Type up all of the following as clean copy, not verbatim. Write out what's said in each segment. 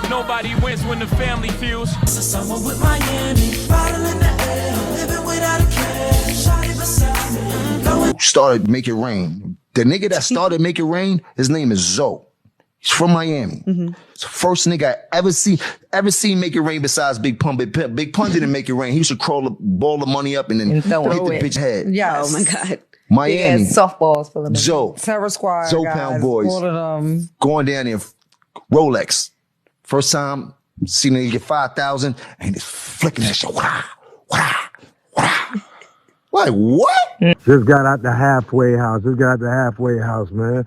Nobody wins when the family feels. So someone with Miami, bottle in the air, living without a care. Shawty beside me. Started Make It Rain. The nigga that started Make It Rain, his name is Zoe. He's from Miami. It's the first nigga I ever seen Make It Rain besides Big Pun. Big Pun didn't make it rain. He used to ball the money up and then hit the bitch head. Yes. Oh my God. Miami. Softballs for them. Zoe. Terror Squad. Zoe guys, Pound Boys. all of them. Going down there, Rolex. First time, seen a nigga get 5,000 and he's flicking that shit. Wah, wah, wah. Like, what? Just got out the halfway house. Man.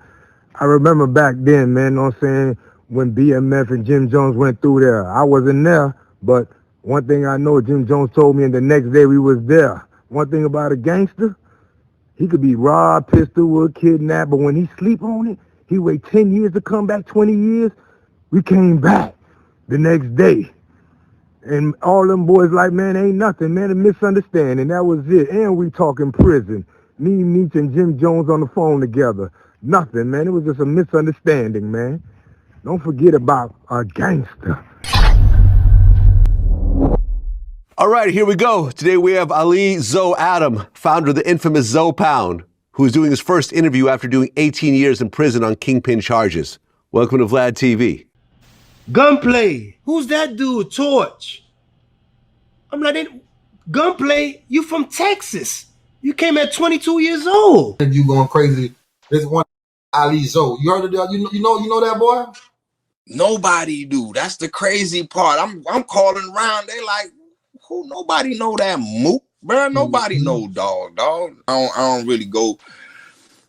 I remember back then, man, know what I'm saying, when BMF and Jim Jones went through there. I wasn't there, but one thing I know, Jim Jones told me, and the next day we was there. One thing about a gangster, he could be robbed, pistol, kidnapped, but when he sleep on it, he wait 10 years to come back, 20 years. We came back the next day. And all them boys like, man, ain't nothing, man, a misunderstanding. That was it. And we talking prison. Me, Meech, and Jim Jones on the phone together. Nothing, man. It was just a misunderstanding, man. Don't forget about a gangster. All right, here we go. Today we have Ali Zoe Adam, founder of the infamous Zoe Pound, who is doing his first interview after doing 18 years in prison on kingpin charges. Welcome to Vlad TV. Gunplay. Who's that dude? Torch. I'm like, Gunplay, you from Texas. You came at 22 years old. You going crazy. There's one Ali Zoe. You heard of that? You know that boy? Nobody do. That's the crazy part. I'm calling around. They like, who? Nobody know that mook, bro. Nobody know dog. I don't really go.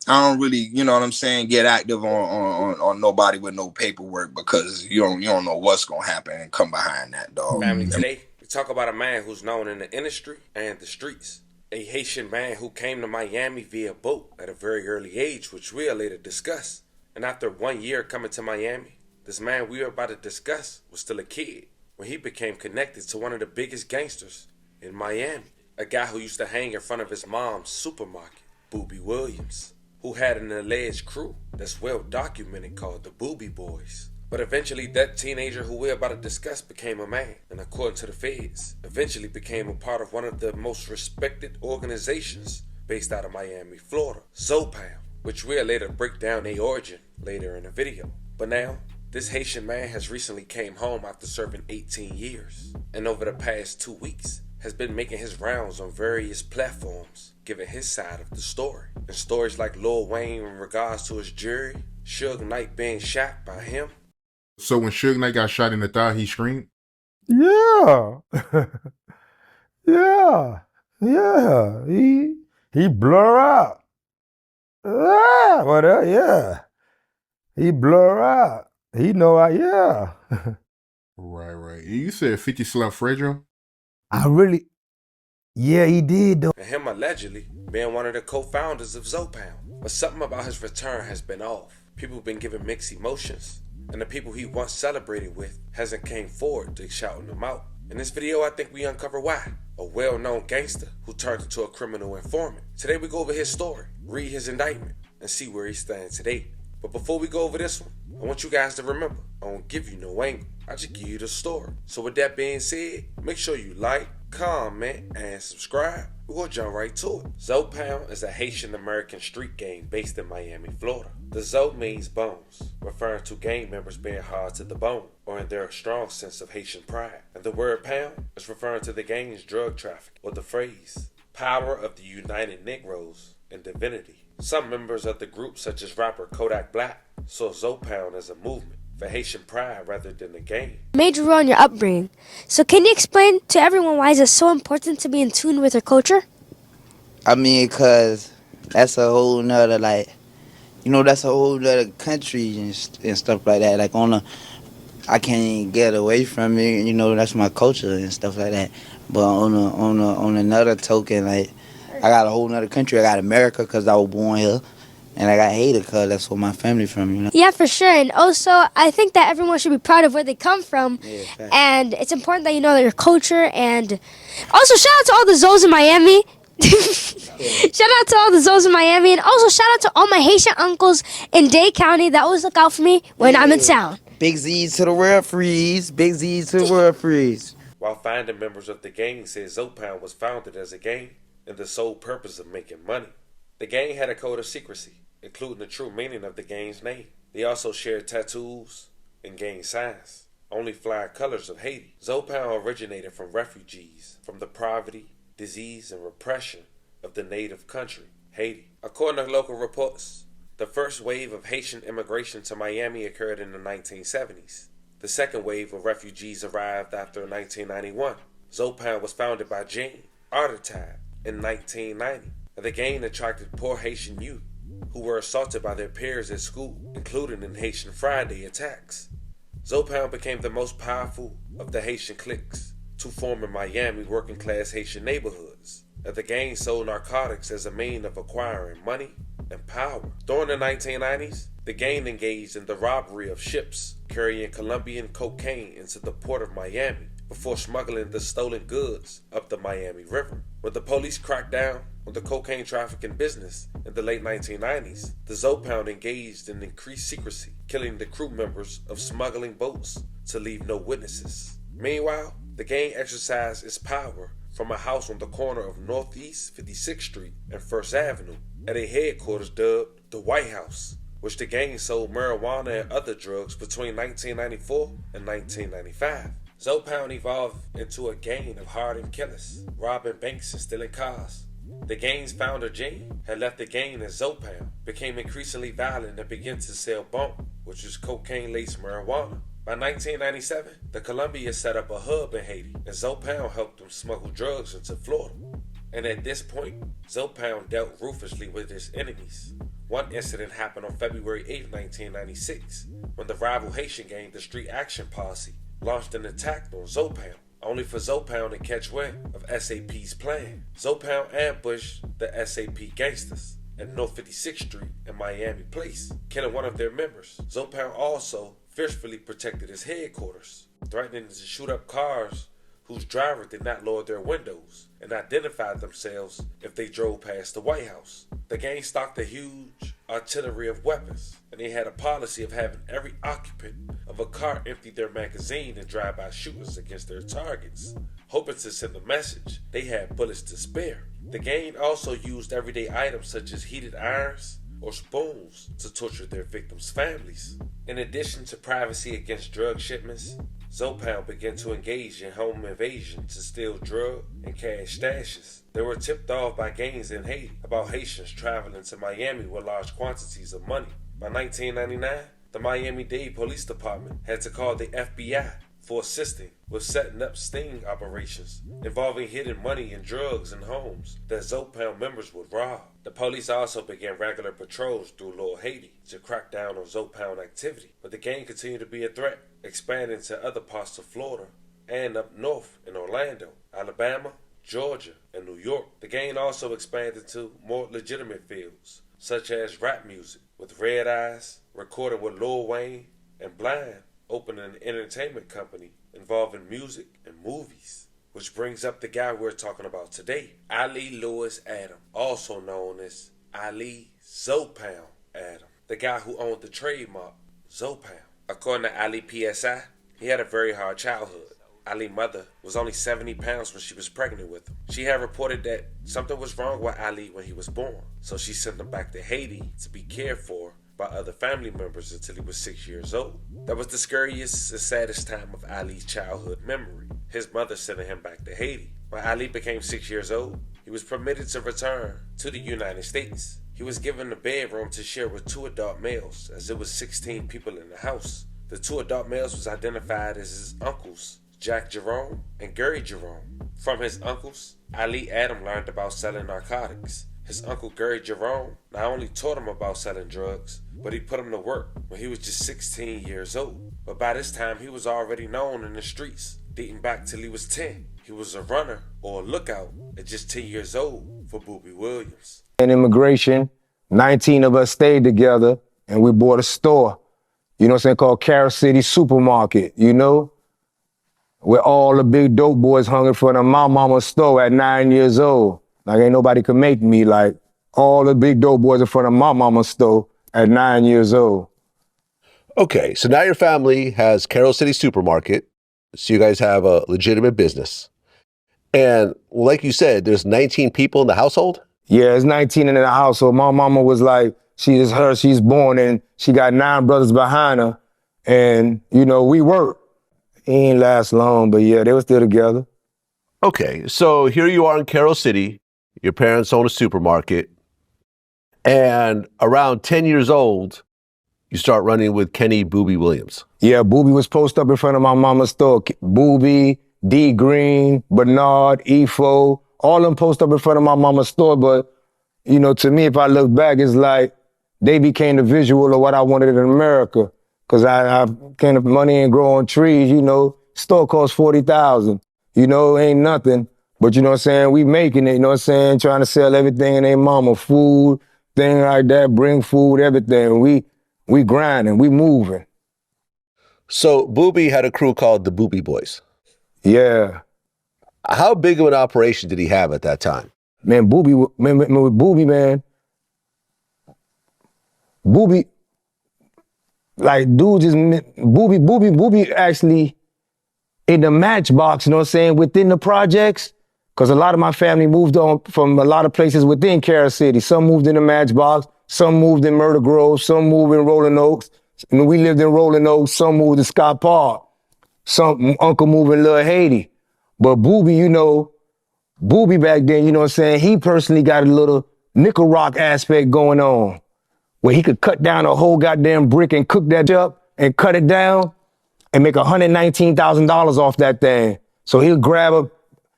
I don't really, you know what I'm saying, get active on nobody with no paperwork because you don't know what's gonna happen and come behind that, dog. Family, today we talk about a man who's known in the industry and the streets. A Haitian man who came to Miami via boat at a very early age, which we'll later discuss. And after 1 year coming to Miami, this man we are about to discuss was still a kid when he became connected to one of the biggest gangsters in Miami. A guy who used to hang in front of his mom's supermarket, Boobie Williams, who had an alleged crew that's well documented called the Boobie Boys. But eventually that teenager who we're about to discuss became a man, and according to the feds, eventually became a part of one of the most respected organizations based out of Miami, Florida, Zoe Pound, which we'll later break down their origin later in the video. But now, this Haitian man has recently came home after serving 18 years, and over the past 2 weeks, has been making his rounds on various platforms, giving his side of the story. And stories like Lil Wayne in regards to his jury, Suge Knight being shot by him. So when Suge Knight got shot in the thigh, he screamed? Yeah. Yeah. He blur out. Yeah. He blur out. He know yeah. Right. You said 50 slept Fredro? Yeah, he did though. And him allegedly being one of the co-founders of Zoe Pound. But something about his return has been off. People have been giving mixed emotions. And the people he once celebrated with hasn't came forward to shouting him out. In this video, I think we uncover why. A well-known gangster who turned into a criminal informant. Today we go over his story, read his indictment, and see where he stands today. But before we go over this one, I want you guys to remember, I won't give you no angle. I just give you the story. So with that being said, make sure you like, comment, and subscribe. We're gonna jump right to it. Zoe Pound is a Haitian-American street gang based in Miami, Florida. The Zoe means bones, referring to gang members being hard to the bone, or in their strong sense of Haitian pride. And the word pound is referring to the gang's drug traffic, or the phrase, power of the United Negroes in divinity. Some members of the group, such as rapper Kodak Black, saw Zoe Pound as a movement for Haitian pride rather than a gang. Major role in your upbringing. So can you explain to everyone why is it so important to be in tune with your culture? I mean, cause that's a whole nother that's a whole nother country and stuff like that. Like I can't get away from it. That's my culture and stuff like that. But on another token, like I got a whole nother country. I got America cause I was born here. And I got Haiti because that's where my family from, Yeah, for sure. And also, I think that everyone should be proud of where they come from. Yeah, and it's important that you know your culture. And also, shout out to all the Zoes in Miami. Shout out to all the Zoes in Miami. And also, shout out to all my Haitian uncles in Dade County that always look out for me when I'm in town. Big Z's to the world freeze. Big Z's to the world freeze. While finding members of the gang said Zopound was founded as a gang and the sole purpose of making money. The gang had a code of secrecy, including the true meaning of the gang's name. They also shared tattoos and gang signs, only fly colors of Haiti. Zopound originated from refugees from the poverty, disease, and repression of the native country, Haiti. According to local reports, the first wave of Haitian immigration to Miami occurred in the 1970s. The second wave of refugees arrived after 1991. Zopound was founded by Jane Artertide in 1990. The gang attracted poor Haitian youth who were assaulted by their peers at school, including in Haitian Friday attacks. Zopound became the most powerful of the Haitian cliques to form in Miami working-class Haitian neighborhoods. The gang sold narcotics as a means of acquiring money and power. During the 1990s, the gang engaged in the robbery of ships carrying Colombian cocaine into the port of Miami before smuggling the stolen goods up the Miami River. When the police cracked down on the cocaine trafficking business in the late 1990s, the Zopound engaged in increased secrecy, killing the crew members of smuggling boats to leave no witnesses. Meanwhile, the gang exercised its power from a house on the corner of Northeast 56th Street and First Avenue at a headquarters dubbed the White House, which the gang sold marijuana and other drugs between 1994 and 1995. Zopound evolved into a gang of hardened killers, robbing banks and stealing cars. The gang's founder, Jane, had left the gang as Zopound, became increasingly violent and began to sell bump, which is cocaine-laced marijuana. By 1997, the Colombia set up a hub in Haiti, and Zopound helped them smuggle drugs into Florida. And at this point, Zopound dealt ruthlessly with his enemies. One incident happened on February 8, 1996, when the rival Haitian gang, the Street Action Posse, launched an attack on Zopound, only for Zopound to catch wind of SAP's plan. Zopound ambushed the SAP gangsters at North 56th Street and Miami Place, killing one of their members. Zopound also fiercely protected his headquarters, threatening to shoot up cars whose driver did not lower their windows and identified themselves if they drove past the White House. The gang stocked a huge artillery of weapons, and they had a policy of having every occupant of a car empty their magazine and drive-by shooters against their targets, hoping to send a message they had bullets to spare. The gang also used everyday items such as heated irons or spoons to torture their victims' families. In addition to privacy against drug shipments, Zopound began to engage in home invasion to steal drug and cash stashes. They were tipped off by gangs in Haiti about Haitians traveling to Miami with large quantities of money. By 1999, the Miami-Dade Police Department had to call the FBI for assisting with setting up sting operations involving hidden money and drugs in homes that Zopound members would rob. The police also began regular patrols through Lower Haiti to crack down on Zopound activity, but the gang continued to be a threat, expanding to other parts of Florida and up north in Orlando, Alabama, Georgia, and New York. The gang also expanded to more legitimate fields, such as rap music, with Red Eyes recording with Lil Wayne and Blind opening an entertainment company involving music and movies. Which brings up the guy we're talking about today, Ali Lewis Adam, also known as Ali Zopound Adam, the guy who owned the trademark Zopound. According to Ali PSI, he had a very hard childhood. Ali's mother was only 70 pounds when she was pregnant with him. She had reported that something was wrong with Ali when he was born, so she sent him back to Haiti to be cared for by other family members until he was 6 years old. That was the scariest and saddest time of Ali's childhood memory, his mother sending him back to Haiti. When Ali became 6 years old, he was permitted to return to the United States. He was given a bedroom to share with 2 adult males, as there was 16 people in the house. The 2 adult males was identified as his uncles, Jack Jerome and Gary Jerome. From his uncles, Ali Adam learned about selling narcotics. His uncle Gary Jerome not only taught him about selling drugs, but he put him to work when he was just 16 years old. But by this time, he was already known in the streets, dating back till he was 10. He was a runner or a lookout at just 10 years old for Booby Williams. In immigration, 19 of us stayed together and we bought a store, you know what I'm saying, called Carol City Supermarket, you know, where all the big dope boys hung in front of my mama's store at 9 years old. Like, ain't nobody could make me, like, all the big dope boys in front of my mama's store at 9 years old. Okay, so now your family has Carroll City Supermarket, so you guys have a legitimate business. And like you said, there's 19 people in the household? Yeah, it's 19 in the household. My mama was like, she's born and she got 9 brothers behind her. And, you know, we worked. It ain't last long, but yeah, they were still together. Okay, so here you are in Carroll City. Your parents own a supermarket. And around 10 years old, you start running with Kenny Booby Williams. Yeah, Booby was posted up in front of my mama's store. Booby, D Green, Bernard, Efo, all of them posted up in front of my mama's store. But, you know, to me, if I look back, it's like they became the visual of what I wanted in America. Because I kind of money ain't grow on trees, you know. Store costs $40,000. You know, ain't nothing. But you know what I'm saying? We making it, you know what I'm saying? Trying to sell everything in their mama, food, thing like that, bring food, everything. We grinding, we moving. So Booby had a crew called the Booby Boys. Yeah. How big of an operation did he have at that time? Man, Booby, like dude just, Booby actually in the matchbox, you know what I'm saying, within the projects. Because a lot of my family moved on from a lot of places within Carroll City. Some moved in the Matchbox, some moved in Murder Grove, some moved in Rolling Oaks. And we lived in Rolling Oaks, some moved to Scott Park. Some uncle moved in Little Haiti. But Booby, you know, Booby back then, you know what I'm saying, he personally got a little nickel rock aspect going on where he could cut down a whole goddamn brick and cook that up and cut it down and make $119,000 off that thing. So he'll grab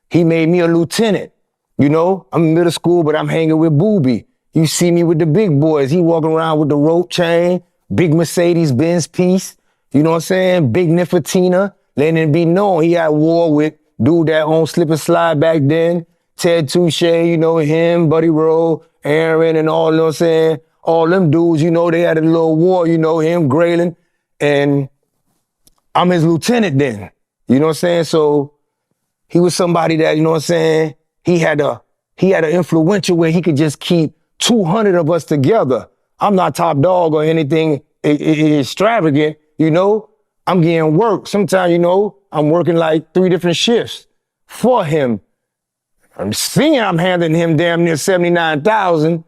he made me a lieutenant. You know, I'm in middle school, but I'm hanging with Booby. You see me with the big boys. He walking around with the rope chain, big Mercedes-Benz piece. You know what I'm saying? Big Nifotina. Letting it be known he had war with dude that owned Slip and Slide back then. Ted Touche, you know, him, Buddy Rowe, Aaron, and all, you know what I'm saying? All them dudes, you know, they had a little war, you know, him, Graylin. And I'm his lieutenant then. You know what I'm saying? So he was somebody that, you know what I'm saying, he had an influential where he could just keep 200 of us together. I'm not top dog or anything extravagant, you know. I'm getting work. Sometimes, you know, I'm working like 3 different shifts for him. I'm seeing I'm handing him damn near $79,000.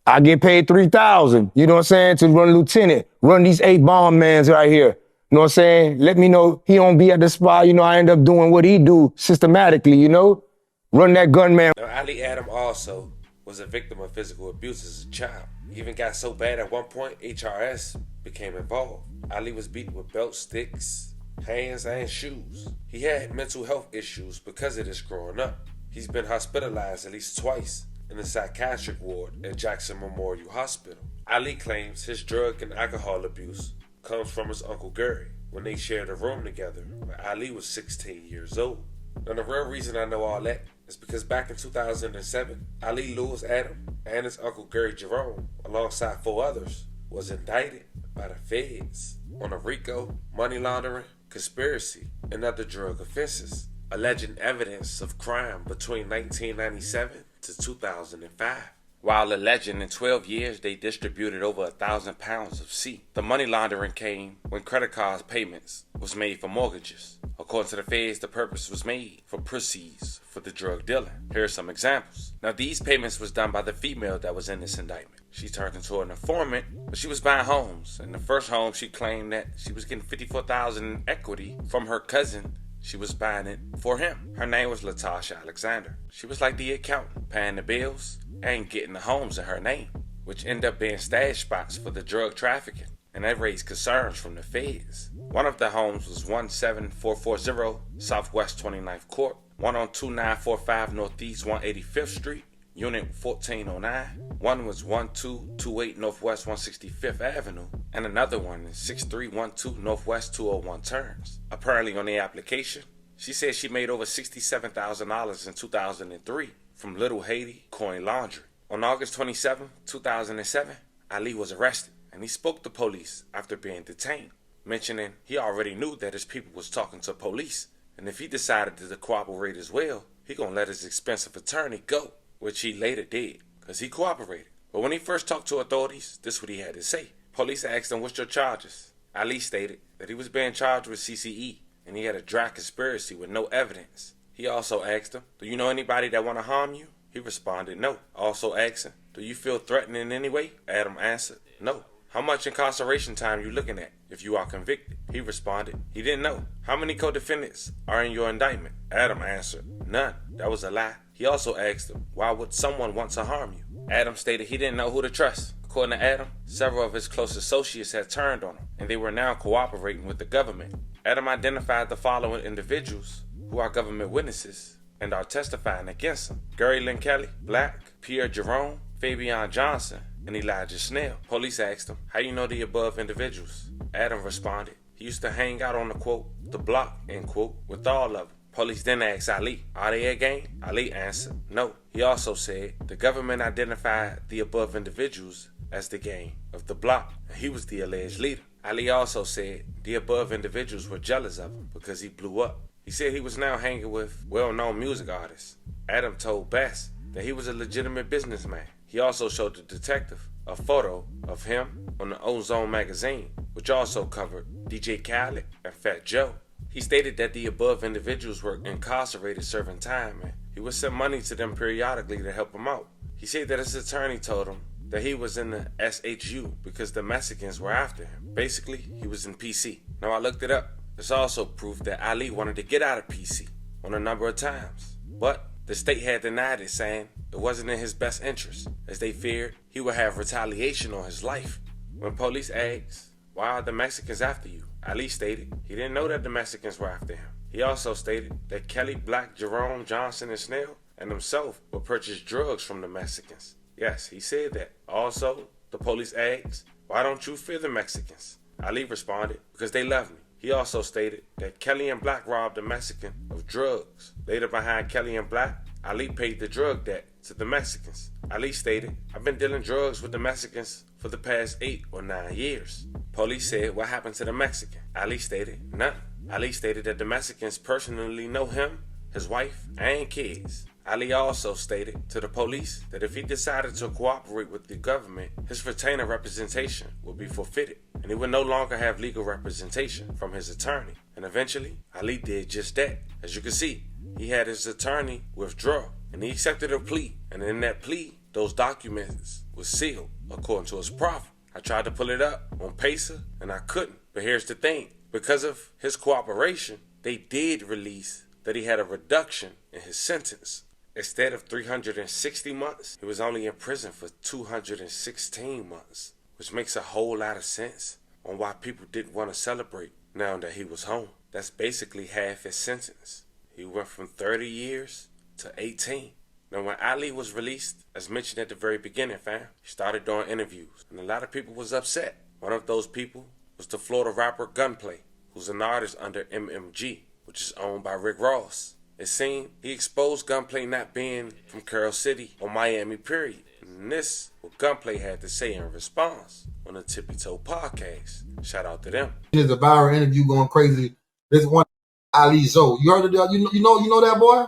I get paid $3,000, you know what I'm saying, to run lieutenant, run these 8 bomb mans right here. You know what I'm saying? Let me know he don't be at the spot. You know, I end up doing what he do systematically, you know? Run that gunman. Now, Ali Adam also was a victim of physical abuse as a child. He even got so bad at one point, HRS became involved. Ali was beaten with belts, sticks, hands, and shoes. He had mental health issues because of this growing up. He's been hospitalized at least twice in the psychiatric ward at Jackson Memorial Hospital. Ali claims his drug and alcohol abuse comes from his Uncle Gary when they shared a room together when Ali was 16 years old. Now the real reason I know all that is because back in 2007, Ali Lewis Adam and his Uncle Gary Jerome, alongside 4 others, was indicted by the feds on a RICO, money laundering, conspiracy, and other drug offenses, alleging evidence of crime between 1997 to 2005. While alleging in 12 years they distributed over 1,000 pounds of C. The money laundering came when credit card payments was made for mortgages. According to the feds, the purpose was made for proceeds for the drug dealer. Here are some examples. Now these payments was done by the female that was in this indictment. She turned into an informant, but she was buying homes. In the first home, she claimed that she was getting $54,000 in equity from her cousin. She was buying it for him. Her name was Latasha Alexander. She was like the accountant, paying the bills and getting the homes in her name, which ended up being stash spots for the drug trafficking, and that raised concerns from the feds. One of the homes was 17440 Southwest 29th Court, one on 2945 Northeast 185th Street, Unit 1409. One was 1228 Northwest 165th Avenue, and another one is 6312 Northwest 201 Turns. Apparently on the application, she said she made over $67,000 in 2003 from Little Haiti Coin Laundry. On August 27, 2007, Ali was arrested, and he spoke to police after being detained, mentioning he already knew that his people was talking to police, and if he decided to cooperate as well, he gonna let his expensive attorney go, which he later did, because he cooperated. But when he first talked to authorities, this is what he had to say. Police asked him, "What's your charges?" Ali stated that he was being charged with CCE and he had a dry conspiracy with no evidence. He also asked him, "Do you know anybody that want to harm you?" He responded, "No." Also asked him, "Do you feel threatened in any way?" Adam answered, "No." "How much incarceration time you looking at if you are convicted?" He responded he didn't know. "How many co-defendants are in your indictment?" Adam answered, "None." That was a lie. He also asked him, "Why would someone want to harm you?" Adam stated he didn't know who to trust. According to Adam, several of his close associates had turned on him, and they were now cooperating with the government. Adam identified the following individuals who are government witnesses and are testifying against him: Gary Lynn Kelly, Black, Pierre Jerome, Fabian Johnson, and Elijah Snell. Police asked him, "How you know the above individuals?" Adam responded he used to hang out on the quote, the block, end quote, with all of them. Police then asked Ali, "Are they a gang?" Ali answered, "No." He also said the government identified the above individuals as the gang of the block, and he was the alleged leader. Ali also said the above individuals were jealous of him because he blew up. He said he was now hanging with well-known music artists. Adam told Bass that he was a legitimate businessman. He also showed the detective a photo of him on the Ozone magazine, which also covered DJ Khaled and Fat Joe. He stated that the above individuals were incarcerated serving time, and he would send money to them periodically to help him out. He said that his attorney told him that he was in the SHU because the Mexicans were after him. Basically, he was in PC. Now I looked it up. It's also proof that Ali wanted to get out of PC on a number of times, but the state had denied it, saying it wasn't in his best interest, as they feared he would have retaliation on his life. When police asked, "Why are the Mexicans after you?" Ali stated he didn't know that the Mexicans were after him. He also stated that Kelly, Black, Jerome, Johnson, and Snell and himself would purchase drugs from the Mexicans. Yes, he said that. Also, the police asked, "Why don't you fear the Mexicans?" Ali responded, "Because they love me." He also stated that Kelly and Black robbed the Mexican of drugs. Later, behind Kelly and Black, Ali paid the drug debt to the Mexicans. Ali stated, "I've been dealing drugs with the Mexicans for the past 8 or 9 years. Police said, "What happened to the Mexican?" Ali stated, "None." Ali stated that the Mexicans personally know him, his wife, and kids. Ali also stated to the police that if he decided to cooperate with the government, his retainer representation would be forfeited, and he would no longer have legal representation from his attorney. And eventually, Ali did just that. As you can see, he had his attorney withdraw, and he accepted a plea. And in that plea, those documents were sealed, according to his proffer. I tried to pull it up on Pacer, and I couldn't. But here's the thing. Because of his cooperation, they did release that he had a reduction in his sentence. Instead of 360 months, he was only in prison for 216 months, which makes a whole lot of sense on why people didn't want to celebrate now that he was home. That's basically half his sentence. He went from 30 years to 18. Now, when Ali was released, as mentioned at the very beginning, fam, he started doing interviews, and a lot of people was upset. One of those people was the Florida rapper Gunplay, who's an artist under MMG, which is owned by Rick Ross. It seemed he exposed Gunplay not being from Carol City or Miami, period. And this what Gunplay had to say in response on the Tippy Toe podcast. Shout out to them. There's a viral interview going crazy. There's one Ali Zoe. You heard of that? You know that boy?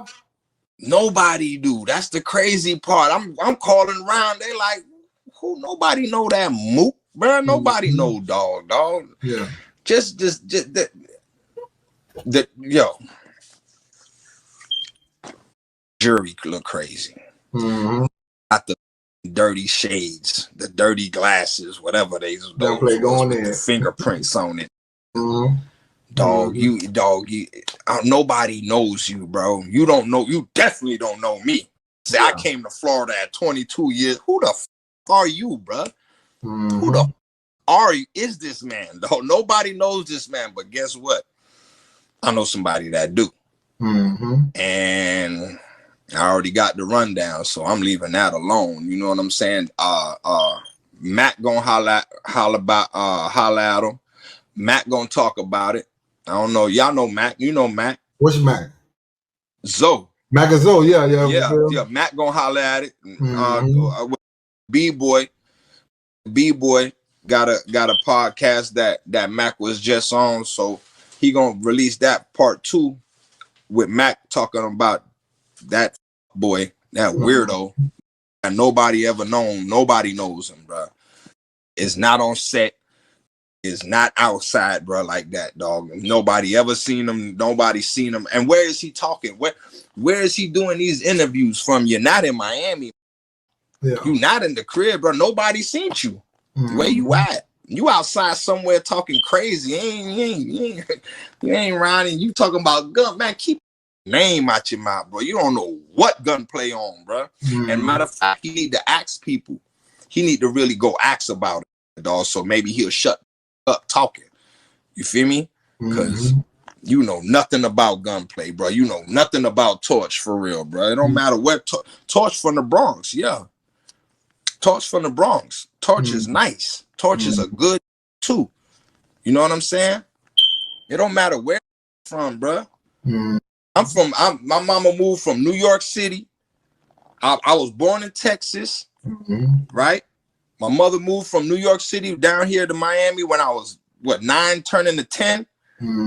Nobody do. That's the crazy part. I'm calling around. They like, who? Nobody know that mook, bro. Nobody know dog. Yeah. Just that. Yo. Jury look crazy. Mm-hmm. Got the dirty shades, the dirty glasses, whatever they Don't play going in. The fingerprints on it. Mm-hmm. Dog, you nobody knows you, bro. You don't know, you definitely don't know me. Say, I came to Florida at 22 years. Who the are you, bro? Mm-hmm. Who the are you? Is this man, though? Nobody knows this man, but guess what? I know somebody that do. Mm-hmm. And I already got the rundown, so I'm leaving that alone. You know what I'm saying? Matt gonna holla at him. Matt gonna talk about it. I don't know. Y'all know Matt. You know Matt. Which Matt? Zoe. Mac and Zoe, yeah. Matt gonna holla at it. Mm-hmm. B-Boy got a podcast that Mac was just on, so he gonna release that part 2 with Mac talking about that boy, that weirdo, and nobody ever known. Nobody knows him, bro. Is not on set. Is not outside, bro, like that, dog. Nobody ever seen him. Nobody seen him. And where is he talking? Where is he doing these interviews from? You're not in Miami. Yeah. You not in the crib, bro. Nobody seen you. Where you at? You outside somewhere talking crazy. You ain't around and you talking about gun. Man, keep name out your mouth, bro. You don't know what gunplay on, bro. And matter of fact, he need to ask people. He need to really go ask about it, dog. So maybe he'll shut up talking. You feel me? Because you know nothing about gunplay, bro. You know nothing about Torch for real, bro. It don't matter what Torch from the Bronx, yeah. Torch from the Bronx. Torch is nice. Torch is a good too. You know what I'm saying? It don't matter where you're from, bro. My mama moved from New York City. I was born in Texas, right? My mother moved from New York City down here to Miami when I was 9 turning to 10.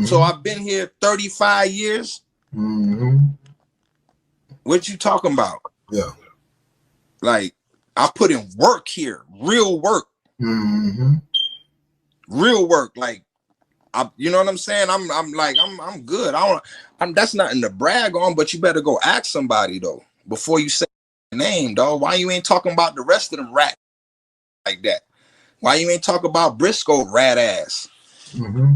So I've been here 35 years. What you talking about? Yeah. Like, I put in work here, real work. Real work. Like, you know what I'm saying? I'm good. That's nothing to brag on, but you better go ask somebody though before you say your name, dog. Why you ain't talking about the rest of them rat like that? Why you ain't talk about Briscoe rat ass?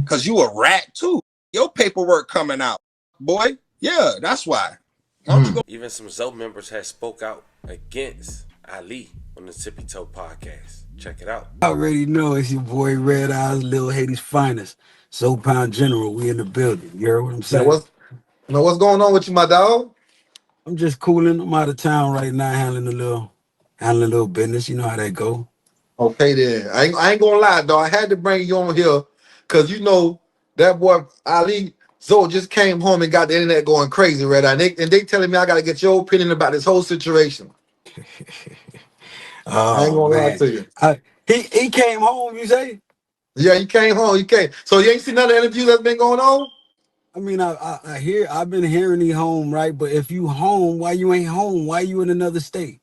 Cause you a rat too. Your paperwork coming out, boy. Yeah, that's why. Why don't you go? Even some Zoe members have spoke out against Ali on the Tippy Toe podcast. Check it out. I already know it's your boy Red Eyes, Lil Haiti's finest. Zoe Pound General, we in the building. You heard what I'm saying? What's going on with you, my dog? I'm just cooling. I'm out of town right now, handling a little business. You know how that go. Okay then. I ain't gonna lie, dog. I had to bring you on here because you know that boy Ali Zoe just came home and got the internet going crazy, Red Eye. And they telling me I gotta get your opinion about this whole situation. I ain't gonna lie to you. He came home, you say? Yeah, he came home. He came. So you ain't seen none of the interviews that's been going on? I mean, I've been hearing he home, right? But if you home, why you ain't home? Why you in another state?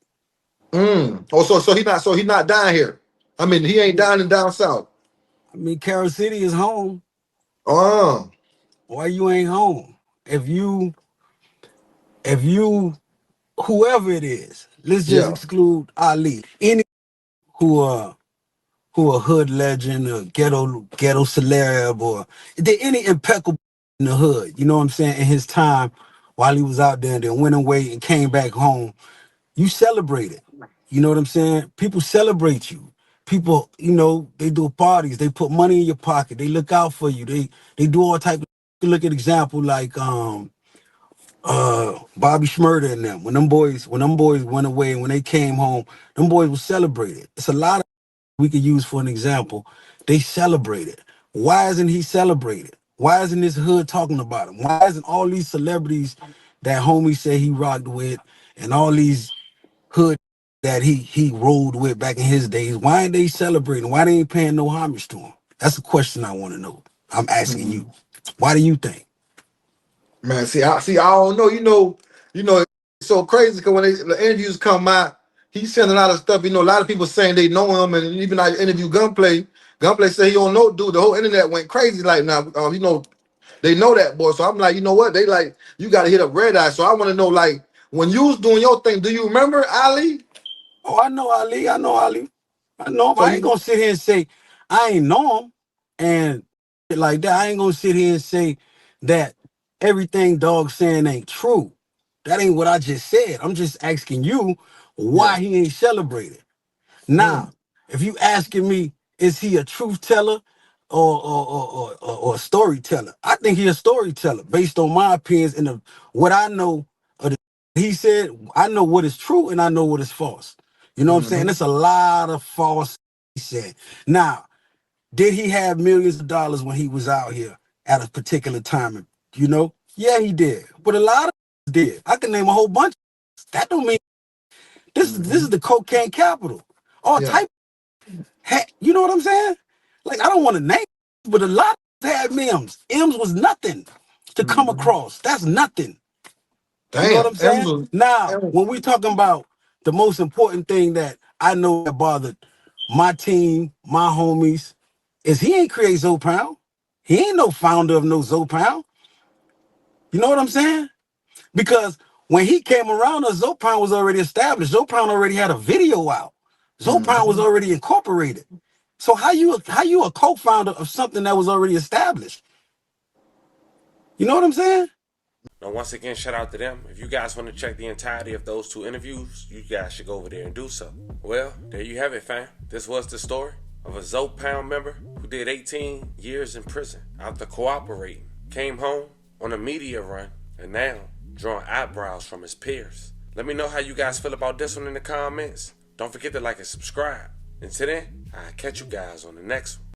Oh, so he not down here. I mean, he ain't down south. I mean, Carol City is home. Oh. Why you ain't home? If you whoever it is, let's just exclude Ali. Any who a hood legend, a ghetto celeb, or any impeccable in the hood, you know what I'm saying, in his time while he was out there and then went away and came back home, you celebrate it. You know what I'm saying? People celebrate you. People, you know, they do parties, they put money in your pocket, they look out for you, they do all type of look at example like Bobby Shmurda and them. When them boys went away and when they came home, them boys were celebrated. It's a lot of we could use for an example. They celebrated. Why isn't he celebrated? Why isn't this hood talking about him? Why isn't all these celebrities that homie say he rocked with and all these hood that he rolled with back in his days, why ain't they celebrating? Why they ain't paying no homage to him? That's a question I want to know. I'm asking you. Why do you think? Man, I don't know. You know, it's so crazy because when the interviews come out, he's saying a lot of stuff. You know, a lot of people saying they know him, and even I interview Gunplay. Gunplay say he don't know, dude. The whole internet went crazy like now. You know, they know that boy. So I'm like, you know what? They like, you got to hit up Red Eye. So I want to know, like, when you was doing your thing, do you remember Ali? Oh, I know Ali. I know Ali. I know him. So I ain't gonna sit here and say I ain't know him and like that. I ain't gonna sit here and say that everything dog saying ain't true. That ain't what I just said. I'm just asking you why he ain't celebrated. Now, if you asking me, is he a truth teller or a storyteller? I think he a storyteller based on my opinions and what I know of the he said. I know what is true and I know what is false. You know what I'm saying? There's a lot of false he said. Now, did he have millions of dollars when he was out here at a particular time? You know? Yeah, he did. But a lot of did. I can name a whole bunch. That don't mean this is the cocaine capital. All type. You know what I'm saying? Like, I don't want to name, but a lot had M's. M's was nothing to come across. That's nothing. Damn, you know what I'm saying? Now, when we talking about the most important thing that I know that bothered my team, my homies, is he ain't create Zoe Pound. He ain't no founder of no Zoe Pound. You know what I'm saying? Because when he came around us, Zoe Pound was already established. Zoe Pound already had a video out. Zoe Pound was already incorporated. So how you a co-founder of something that was already established? You know what I'm saying? Now, once again, shout out to them. If you guys want to check the entirety of those 2 interviews, you guys should go over there and do so. Well, there you have it, fam. This was the story of a Zoe Pound member who did 18 years in prison after cooperating, came home on a media run, and now drawing eyebrows from his peers. Let me know how you guys feel about this one in the comments. Don't forget to like and subscribe. Until then, I'll catch you guys on the next one.